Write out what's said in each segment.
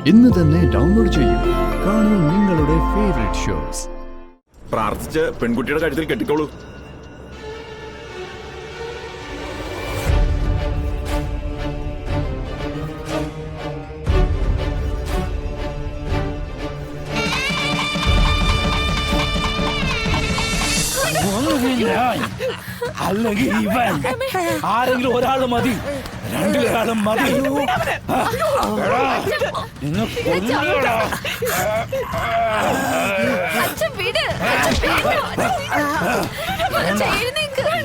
ഇന്ന് തന്നെ ഡൗൺലോഡ് ചെയ്യൂ. കാണൂ നിങ്ങളുടെ ഫേവറേറ്റ് ഷോസ്. പ്രാർത്ഥിച്ച് പെൺകുട്ടിയുടെ കഴുത്തിൽ കെട്ടിക്കോളൂ. അല്ലെങ്കിൽ ഇവൻ ആരെങ്കിലും ഒരാൾ മതി, രണ്ടൊരാളും മതി.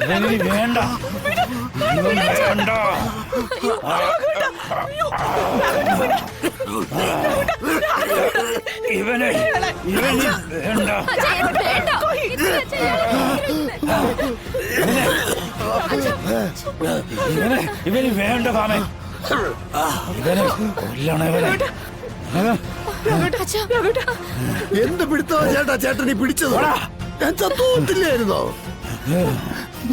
നിങ്ങൾ വേണ്ട വേണ്ട. ഇവന് വേണ്ട. ഇവന് വേണ്ട കാമേ. ഇവനെ കൊല്ലണം. എന്ത് പിടുത്തോ ചേട്ടാ ചേട്ടൻ ഈ പിടിച്ചത്? ഞാൻ ചത്തുപോത്തില്ലായിരുന്നോ?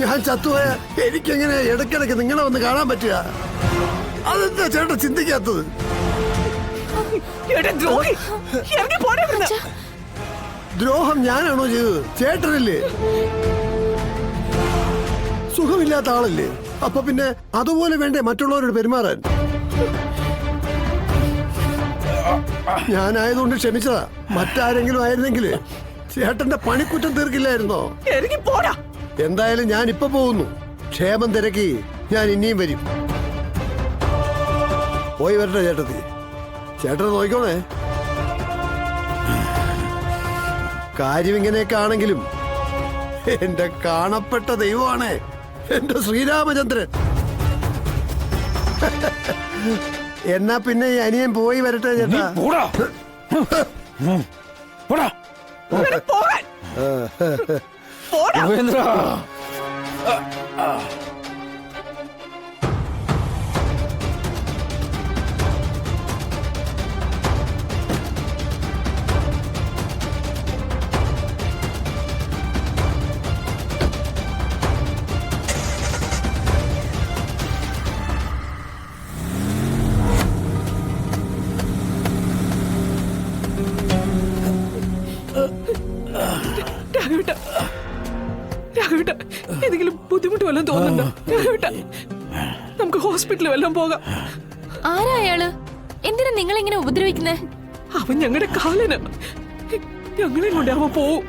ഞാൻ ചത്തുപോയ എനിക്കെങ്ങനെ ഇടയ്ക്കിടയ്ക്ക് നിങ്ങളെ ഒന്ന് കാണാൻ പറ്റുക? അതെന്താ ചേട്ടാ ചിന്തിക്കാത്തത്? ദ്രോഹം ഞാനാണോ ചെയ്തത്? ചേട്ടനല്ലേ? സുഖമില്ലാത്ത ആളല്ലേ? അപ്പൊ പിന്നെ അതുപോലെ വേണ്ടേ മറ്റുള്ളവരോട് പെരുമാറാൻ? ഞാനായതുകൊണ്ട് ക്ഷമിച്ചതാ. മറ്റാരെങ്കിലും ആയിരുന്നെങ്കിൽ ചേട്ടന്റെ പണിക്കുറ്റം തീർക്കില്ലായിരുന്നോ? എന്തായാലും ഞാൻ ഇപ്പൊ പോകുന്നു. ക്ഷേമം തിരക്കി ഞാൻ ഇനിയും വരും. പോയി വരട്ടെ ചേട്ടത്തി. ചേട്ടനെ നോക്കണേ. കാര്യം ഇങ്ങനെയൊക്കെ ആണെങ്കിലും എന്റെ കാണപ്പെട്ട ദൈവമാണ് എന്റെ ശ്രീരാമചന്ദ്രൻ. എന്നാ പിന്നെ ഈ അനിയൻ പോയി വരട്ടെ ചേട്ടാ. എന്തെങ്കിലും ബുദ്ധിമുട്ട് വല്ലതും തോന്നുന്നുണ്ടോ? നമുക്ക് ഹോസ്പിറ്റലിൽ വല്ലതും പോകാം. ആരാ അയാള്? എന്തിനാ നിങ്ങൾ ഇങ്ങനെ ഉപദ്രവിക്കുന്നേ? അവൻ ഞങ്ങളുടെ കാലന്. ഞങ്ങളെ കൊണ്ട് അവൻ പോവും.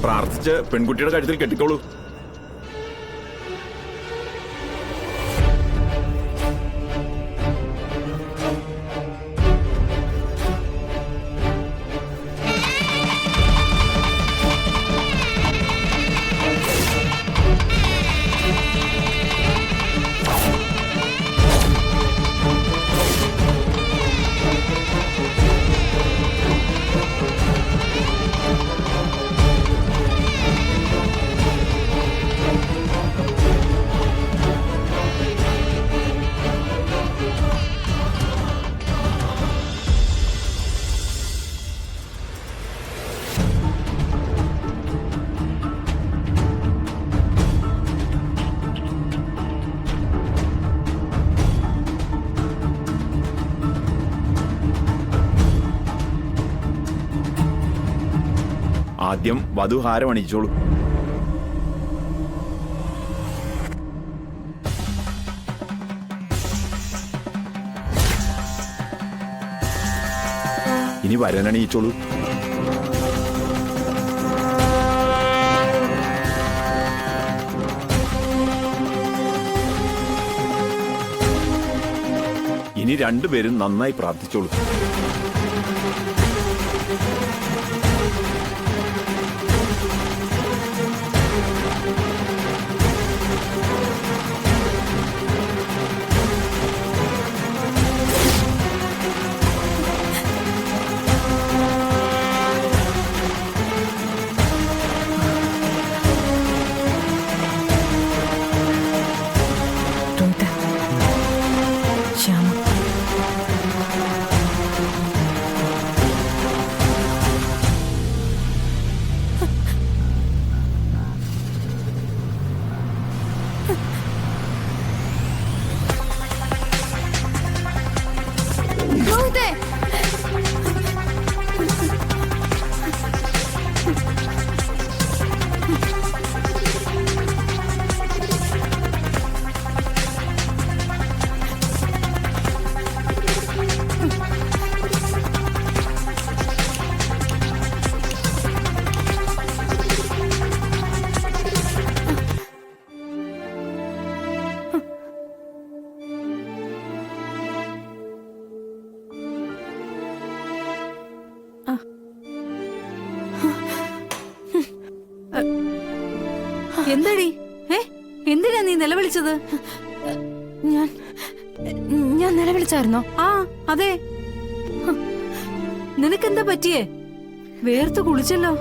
പ്രാർത്ഥിച്ച് പെൺകുട്ടിയുടെ കഴുത്തിൽ കെട്ടിക്കോളൂ. ആദ്യം വധുഹാരം അണിയിച്ചോളൂ. ഇനി വരനണിയിച്ചോളൂ. ഇനി ഇനി രണ്ടുപേരും നന്നായി പ്രാർത്ഥിച്ചോളൂ. രോഹിത്, ശ്യാമ, രോഹിതേ, എന്താടി? എന്തിനാ നീ നിലവിളിച്ചത്? ഞാൻ നിലവിളിച്ചായിരുന്നോ? ആ അതെ. നിനക്കെന്താ പറ്റിയേ? വേർത്ത് കുളിച്ചല്ലോ.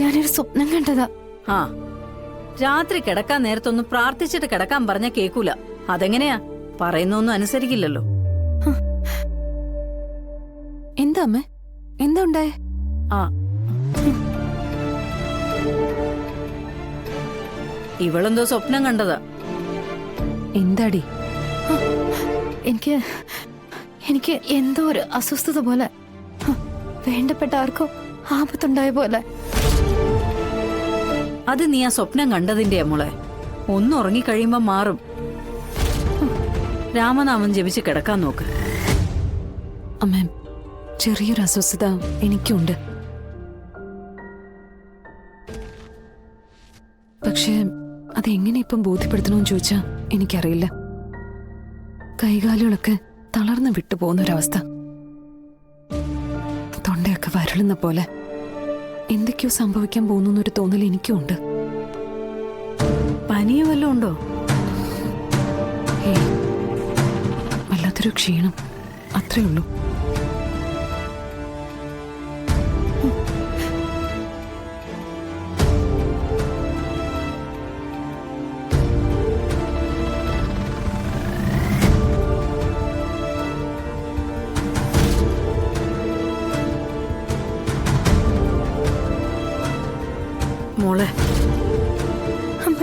ഞാനൊരു സ്വപ്നം കണ്ടതാ. ആ, രാത്രി കിടക്കാൻ നേരത്തൊന്നും പ്രാർത്ഥിച്ചിട്ട് കിടക്കാൻ പറഞ്ഞ കേക്കൂല. അതെങ്ങനെയാ? പറയുന്നൊന്നും അനുസരിക്കില്ലല്ലോ. എന്താ അമ്മേ? എന്താ ഉണ്ടായേ? ആ, ഇവളെന്തോ സ്വപ്നം കണ്ടതാ. എന്താടി? എനിക്ക് എന്തോ ഒരു അസ്വസ്ഥത പോലെ, വേണ്ടപ്പെട്ട ആർക്കോ ആപത്തുണ്ടായ പോലെ. അത് നീ ആ സ്വപ്നം കണ്ടതിന്റെ മോളെ. ഒന്ന് ഉറങ്ങിക്കഴിയുമ്പോ മാറും. രാമനാമം ജപിച്ച് കിടക്കാൻ നോക്ക്. അമ്മ, ചെറിയൊരു അസ്വസ്ഥത എനിക്കുണ്ട്. പക്ഷേ അതെങ്ങനെ ഇപ്പം ബോധ്യപ്പെടുത്തണമെന്ന് ചോദിച്ചാ എനിക്കറിയില്ല. കൈകാലുകളൊക്കെ തളർന്നു വിട്ടുപോകുന്നൊരവസ്ഥ. തൊണ്ടയൊക്കെ വരളുന്ന പോലെ എന്തൊക്കെയോ സംഭവിക്കാൻ പോകുന്നൊരു തോന്നൽ എനിക്കും ഉണ്ട്. പനിയോ വല്ലതും ഉണ്ടോ? ഏയ്, വല്ലാത്തൊരു ക്ഷീണം, അത്രേ ഉള്ളൂ. മോളെ, അമ്മ,